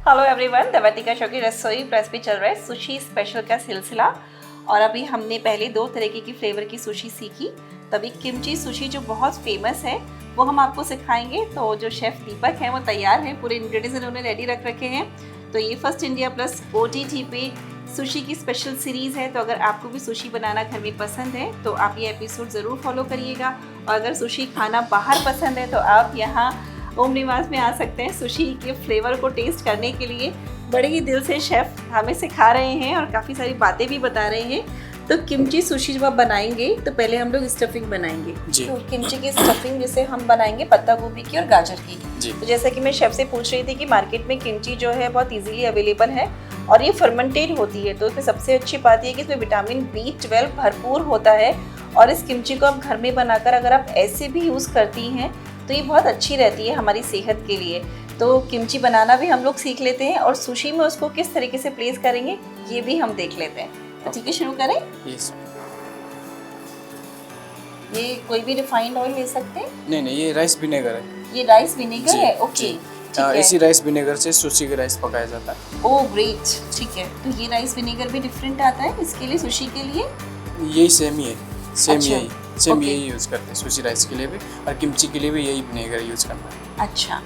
Hello everyone, दवतिका show की रसोई press पे चल रहा है सुशी स्पेशल का सिलसिला। और अभी हमने पहले 2 तरीके की फ्लेवर की सुशी सीखी, तभी किमची सुशी जो बहुत फेमस है वो हम आपको सिखाएंगे। तो जो शेफ़ दीपक हैं वो तैयार हैं, पूरे इंग्रेडिएंट्स इन्होंने रेडी रख रखे हैं। तो ये फर्स्ट इंडिया प्लस OTT पे सुशी की स्पेशल सीरीज़ है। तो अगर आपको भी सुशी बनाना घर में पसंद है तो आप ये एपिसोड ज़रूर फॉलो करिएगा। और अगर सुशी खाना बाहर पसंद है तो आप यहाँ ओम निवास में आ सकते हैं सुशी के फ्लेवर को टेस्ट करने के लिए। बड़े ही दिल से शेफ़ हमें सिखा रहे हैं और काफ़ी सारी बातें भी बता रहे हैं। तो किमची सुशी जब आप बनाएंगे तो पहले हम लोग स्टफिंग बनाएंगे। तो किमची की स्टफिंग जैसे हम बनाएंगे पत्ता गोभी की और गाजर की। तो जैसा कि मैं शेफ़ से पूछ रही थी कि मार्केट में किमची जो है बहुत ईजिली अवेलेबल है और ये फर्मेंटेड होती है। तो इसमें सबसे अच्छी बात ये कि इसमें विटामिन B12 भरपूर होता है। और इस किमची को आप घर में बनाकर अगर आप ऐसे भी यूज़ करती हैं तो ये बहुत अच्छी रहती है हमारी सेहत के लिए। तो किमची बनाना भी हम लोग सीख लेते हैं और सुशी में उसको किस तरीके से प्लेस करेंगे ये भी हम देख लेते हैं। तो ठीक है, शुरू करें। यस। ये कोई भी रिफाइंड ऑयल ले सकते हैं? नहीं, ये राइस विनेगर है। ये राइस विनेगर है, ओके। इसी राइस विनेगर से सुशी का राइस पकाया जाता है। ओह ग्रेट, ठीक है। तो ये राइस विनेगर भी डिफरेंट आता है इसके लिए, सुशी के लिए? यही सेम ही है, सेम अच्छा, यही यूज़ करते हैं सुशी राइस के लिए भी, और किमची के लिए भी यही विनेगर यूज़ करना है। अच्छा,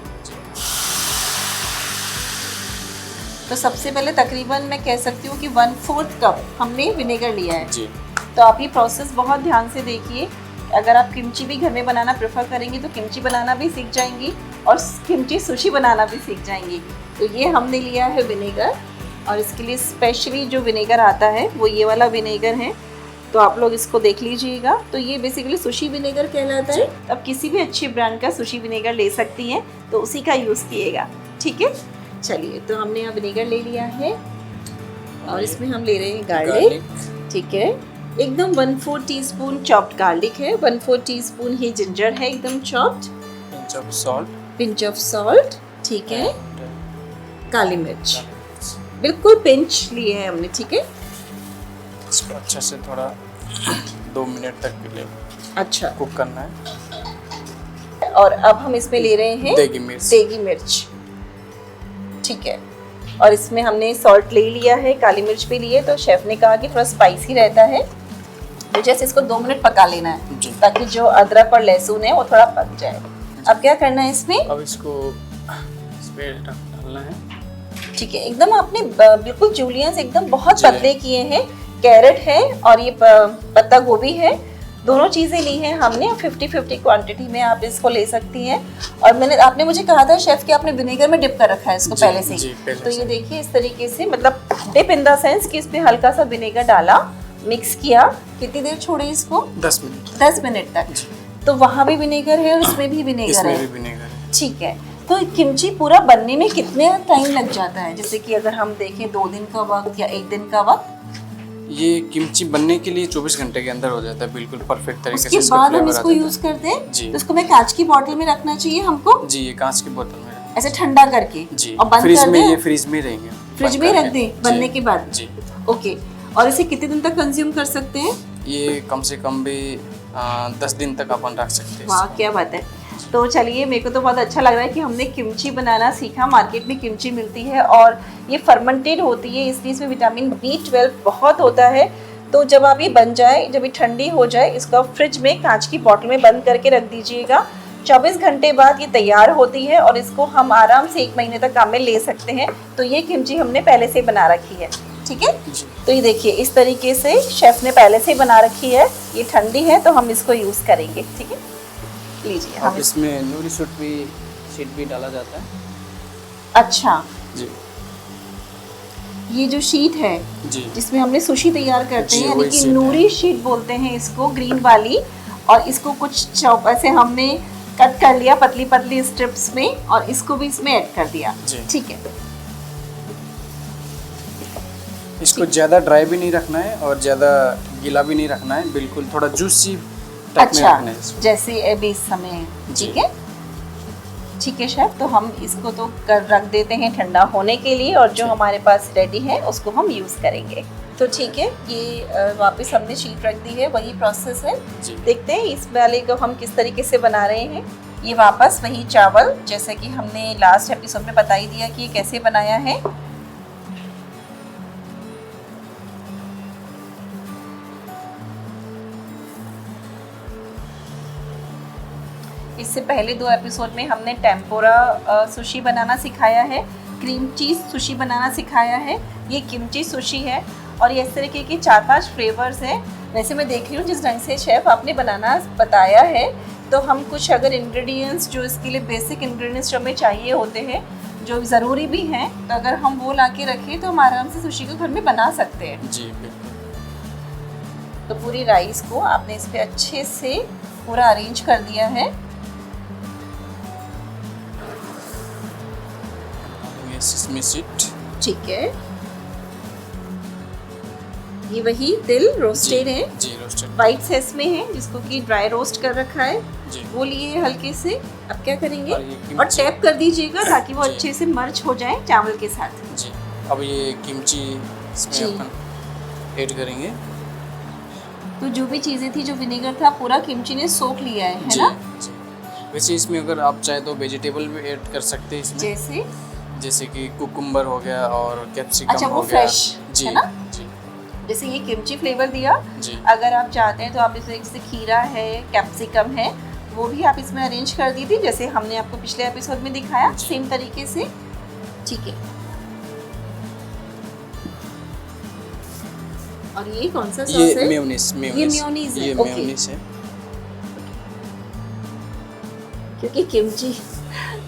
तो सबसे पहले तकरीबन मैं कह सकती हूँ कि 1/4 कप हमने विनेगर लिया है जी। तो आप ये प्रोसेस बहुत ध्यान से देखिए। अगर आप किमची भी घर में बनाना प्रेफर करेंगी तो किमची बनाना भी सीख जाएंगी और किमची सुशी बनाना भी सीख जाएंगी। तो ये हमने लिया है विनेगर और इसके लिए स्पेशली जो विनेगर आता है वो ये वाला विनेगर है। तो आप लोग इसको देख लीजिएगा। तो ये बेसिकली सुशी विनेगर कहलाता है। अब किसी भी अच्छी ब्रांड का सुशी विनेगर ले सकती हैं तो उसी का यूज़ कीजिएगा, ठीक है। चलिए, तो हमने यहाँ विनेगर ले लिया है और इसमें हम ले रहे हैं गार्लिक, ठीक है। एकदम 1/4 टीस्पून चॉप्ड गार्लिक है, 1/4 टीस्पून ही जिंजर है एकदम चॉप्ड, पिंच ऑफ सॉल्ट, ठीक है। काली मिर्च बिल्कुल पिंच लिए हैं हमने, ठीक है। इसको अच्छे से थोड़ा 2 मिनट तक के लिए अच्छा कुक करना है। और अब हम इसमें ले रहे हैं देगी मिर्च, ठीक है। और इसमें हमने सॉल्ट ले लिया है, काली मिर्च भी लिए। तो शेफ ने कहा कि थोड़ा स्पाइसी रहता है तो जैसे इसको 2 मिनट पका लेना है ताकि जो अदरक और लहसुन है वो थोड़ा पक जाए। अब क्या करना है इसमें? अब इसको इसमें डालना है, ठीक है। एकदम आपने बिल्कुल जूलियंस एकदम बहुत पतले किए हैं। कैरेट है और ये पत्ता गोभी है, दोनों चीज़ें ली हैं हमने। 50-50 क्वांटिटी में आप इसको ले सकती हैं। और आपने मुझे कहा था शेफ कि आपने विनेगर में डिप कर रखा है इसको पहले से ही। तो ये देखिए इस तरीके से, मतलब डिप इन द सेंस कि इसमें हल्का सा विनेगर डाला, मिक्स किया। कितनी देर छोड़े इसको? 10 मिनट। 10 मिनट तक। तो वहाँ भी विनेगर है और इसमें भी विनेगर है, ठीक है। तो किमची पूरा बनने में कितने टाइम लग जाता है? जैसे कि अगर हम देखें 2 दिन का वक्त या 1 दिन का वक्त? ये किमची बनने के लिए 24 घंटे के अंदर हो जाता है, बिल्कुल परफेक्ट तरीके से। उसके बाद हम इसको यूज करते हैं जी। तो इसको मैं कांच की बोतल में रखना चाहिए हमको? जी, ये कांच की बोतल में ऐसे ठंडा करके जी। और बंद फ्रिज कर में, दें? ये फ्रिज में रहेंगे, फ्रिज में रख दें बनने के बाद जी। ओके। और इसे कितने दिन तक कंज्यूम कर सकते हैं? ये कम से कम भी 10 दिन तक अपन रख सकते हैं। वाह, क्या बात है। तो चलिए, मेरे को तो बहुत अच्छा लग रहा है कि हमने किमची बनाना सीखा। मार्केट में किमची मिलती है और ये फर्मेंटेड होती है, इसलिए इसमें विटामिन B12 बहुत होता है। तो जब आप ये बन जाए, जब ये ठंडी हो जाए, इसको आप फ्रिज में कांच की बोतल में बंद करके रख दीजिएगा। 24 घंटे बाद ये तैयार होती है और इसको हम आराम से 1 महीने तक काम में ले सकते हैं। तो ये किमची हमने पहले से बना रखी है, ठीक है। तो ये देखिए इस तरीके से शेफ ने पहले से बना रखी है। ये ठंडी है तो हम इसको यूज़ करेंगे, ठीक है। लीजिए, हम इसमें नूरी शीट भी डाला जाता है। अच्छा जी। ये जो शीट है जी, जिसमें हमने सुशी तैयार करते हैं, यानी कि नूरी शीट बोलते हैं इसको, ग्रीन वाली। और इसको कुछ चॉप ऐसे हमने कट कर लिया पतली पतली स्ट्रिप्स में और इसको भी इसमें ऐड कर दिया, ठीक है। इसको ज़्यादा ड्राई भी नहीं रखना है और ज़्यादा गीला भी नहीं रखना है, बिल्कुल थोड़ा जूसी टाइप में रखना है जैसे अभी इस समय, ठीक है। ठीक है शेफ, तो हम इसको तो कर रख देते हैं ठंडा होने के लिए और जो हमारे पास रेडी है उसको हम यूज़ करेंगे। तो ठीक है, ये वापस हमने शीट रख दी है, वही प्रोसेस है। देखते हैं इस वाले को हम किस तरीके से बना रहे हैं। ये वापस वही चावल, जैसे कि हमने लास्ट एपिसोड में बता ही दिया कि ये कैसे बनाया है। इससे पहले 2 एपिसोड में हमने टेम्पोरा सुशी बनाना सिखाया है, क्रीम चीज़ सुशी बनाना सिखाया है, ये किमची सुशी है और ये इस तरीके के 4-5 फ्लेवर्स हैं। वैसे मैं देख रही हूँ जिस ढंग से शेफ़ आपने बनाना बताया है, तो हम कुछ अगर इंग्रेडिएंट्स जो इसके लिए बेसिक इंग्रेडिएंट्स जो हमें चाहिए होते हैं, जो ज़रूरी भी हैं, तो अगर हम वो ला के रखें तो हम आराम से सुशी को घर में बना सकते हैं। जी बिल्कुल। तो पूरी राइस को आपने इस पर अच्छे से पूरा अरेंज कर दिया है। सेसमी सीड, ठीक है, ये वही तिल रोस्टेड है, जी रोस्टेड, वाइट सेसमे है जिसको कि ड्राई रोस्ट कर रखा है, जी वो लिए हल्के से। अब क्या करेंगे, और और टैप कर दीजिएगा ताकि वो अच्छे से मर्ज हो जाए चावल के साथ। जी अब ये किमची इसमें अपन ऐड करेंगे। तो जो भी चीज़ें थी, जो विनेगर था, पूरा किमची ने सोख लिया है जी, ना? जी। वैसे इसमें अगर आप चाहे तो वेजिटेबल भी ऐड कर सकते हैं इसमें, जैसे कि कुकुम्बर हो गया और कैप्सिकम अच्छा, हो वो गया। फ्रेश जी, है ना? जी जैसे ये किमची फ्लेवर दिया, जी। अगर आप चाहते हैं तो आप इसमें जैसे खीरा है, कैप्सिकम है, वो भी आप इसमें अरेंज कर दीजिए जैसे हमने आपको पिछले एपिसोड में दिखाया, सेम तरीके से। ठीक है, और ये कौन सा सॉस है? मेयोनीज, ये मेयोनीज है, ये ओके। मेयोनीज है। क्योंकि किमची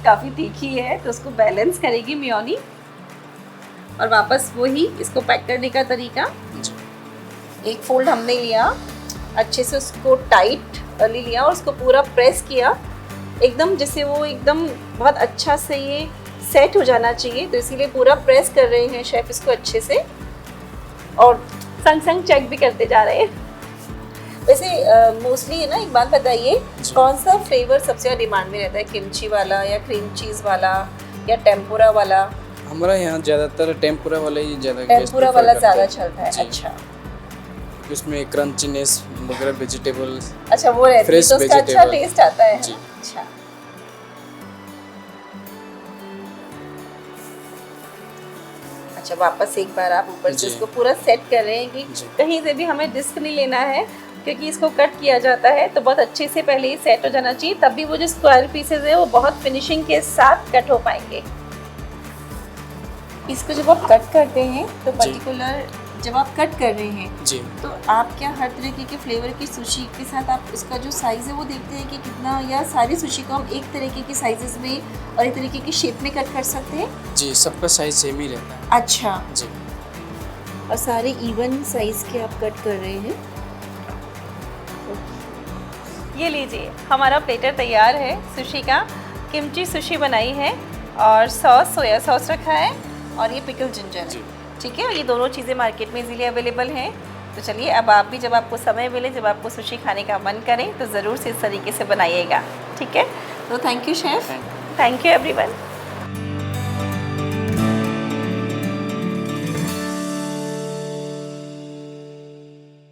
काफ़ी तीखी है तो उसको बैलेंस करेगी मेयोनी। और वापस वही इसको पैक करने का तरीका, एक फोल्ड हमने लिया, अच्छे से उसको टाइट ले लिया और उसको पूरा प्रेस किया एकदम, जैसे वो एकदम बहुत अच्छा से ये सेट हो जाना चाहिए, तो इसीलिए पूरा प्रेस कर रहे हैं शेफ इसको अच्छे से, और संग संग चेक भी करते जा रहे हैं। वैसे मोस्टली है ना, एक बात बताइए, कौन सा फ्लेवर सबसे ज़्यादा डिमांड में रहता है, किमची वाला या क्रीम चीज़ वाला या टेम्पुरा वाला? हमारा यहाँ ज़्यादातर टेम्पुरा वाला ही टेम्पुरा वाला ज़्यादा चलता है। अच्छा, इसमें क्रंचीनेस वगैरह, वेजिटेबल, अच्छा वो रहती है तो उसका अच्छा टेस्ट आता है। अच्छा, अच्छा वापस एक बार आप ऊपर से इसको पूरा सेट कर रहे हैं कि कहीं से भी हमें रिस्क नहीं लेना है, क्योंकि इसको कट किया जाता है तो बहुत अच्छे से पहले ही सेट हो जाना चाहिए, तब भी वो जो स्क्वायर पीसेज है वो बहुत फिनिशिंग के साथ कट हो पाएंगे। इसको जब आप कट करते हैं तो पर्टिकुलर जब आप कट कर रहे हैं जी, तो आप क्या हर तरीके के फ्लेवर की सुशी के साथ आप इसका जो साइज़ है वो देखते हैं कि कितना, या सारी सुशी को हम एक तरीके के साइजेस में और एक तरीके की शेप में कट कर सकते हैं? जी, सबका साइज सेम ही रहता है। अच्छा जी, और सारे इवन साइज के आप कट कर रहे हैं। ये लीजिए, हमारा प्लेटर तैयार है सुशी का। किमची सुशी बनाई है और सॉस सोया सॉस रखा है और ये पिकल जिंजर है। ठीक है, और ये दोनों चीज़ें मार्केट में इजीली अवेलेबल हैं। तो चलिए, अब आप भी जब आपको समय मिले, जब आपको सुशी खाने का मन करे, तो ज़रूर से इस तरीके से बनाइएगा। ठीक है, तो thank you chef, thank you everyone.